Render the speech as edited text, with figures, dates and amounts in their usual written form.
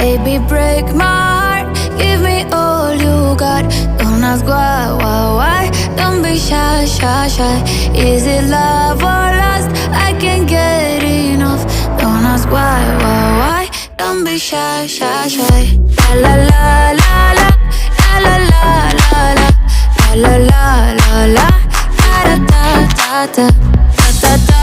Baby, break my heart, give me all you got. Don't ask why, don't be shy, shy, shy. Is it love or lust? I can't get enough. Don't ask why, don't be shy, shy, shy. La la la la la, la la la la, la la la la la, da da da da da, da da da.